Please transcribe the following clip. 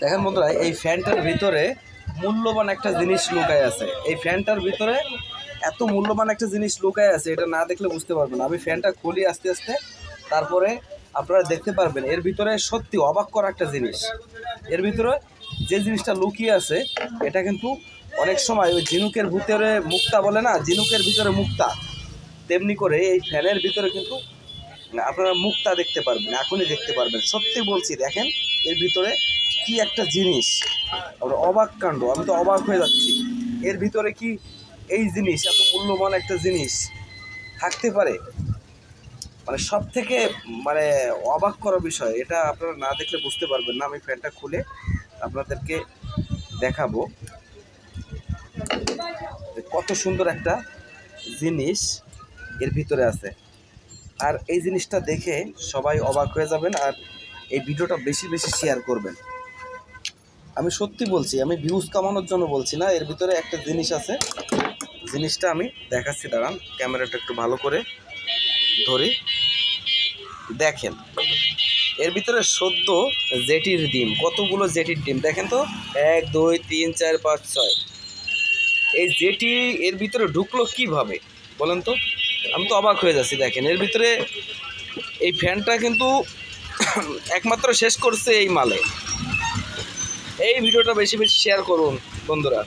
দেখেন বন্ধুরা, এই ফ্যানটার ভিতরে মূল্যবান একটা জিনিস লুকায় আছে। এই ফ্যানটার ভিতরে এত মূল্যবান একটা জিনিস লুকায় আছে, এটা না দেখলে বুঝতে পারবেন। আমি ফ্যানটা খুলি আস্তে আস্তে, তারপরে আপনারা দেখতে পারবেন এর ভিতরে সত্যি অবাক করা একটা জিনিস। এর ভিতরে যে জিনিসটা লুকিয়ে আছে এটা কিন্তু অনেক সময় ওই ঝিনুকের ভিতরে মুক্তা বলে না, ঝিনুকের ভিতরে মুক্তা, তেমনি করে এই ফ্যানের ভিতরে কিন্তু আপনারা মুক্তা দেখতে পারবেন, এখনই দেখতে পারবেন। সত্যি বলছি, দেখেন এর ভিতরে কি একটা জিনিস, আমরা অবাক কাণ্ড, আমি তো অবাক হয়ে যাচ্ছি। এর ভিতরে কি এই জিনিস, এত মূল্যবান একটা জিনিস থাকতে পারে? মানে সব থেকে মানে অবাক করা বিষয়, এটা আপনারা না দেখলে বুঝতে পারবেন না। আমি ফ্যানটা খুলে আপনাদেরকে দেখাবো কত সুন্দর একটা জিনিস এর ভিতরে আছে। আর এই জিনিসটা দেখে সবাই অবাক হয়ে যাবেন, আর এই ভিডিওটা বেশি বেশি শেয়ার করবেন। আমি সত্যি বলছি, আমি ভিউজ কামানোর জন্য বলছি না। এর ভিতরে একটা জিনিস আছে, জিনিসটা আমি দেখাচ্ছি, দাঁড়ান ক্যামেরাটা একটু ভালো করে ধরি। দেখেন এর ভিতরে সদ্য জেটির ডিম, কতগুলো জেটির ডিম দেখেন তো, 1 2 3 4 5 6। এই জেটি এর ভিতরে ঢুকলো কিভাবে বলেন তো? আমি তো অবাক হয়ে যাচ্ছি। দেখেন এর ভিতরে এই ফ্যানটা কিন্তু একমাত্র শেষ করছে এই মালে। এই ভিডিওটা বেশি বেশি শেয়ার করুন বন্ধুরা।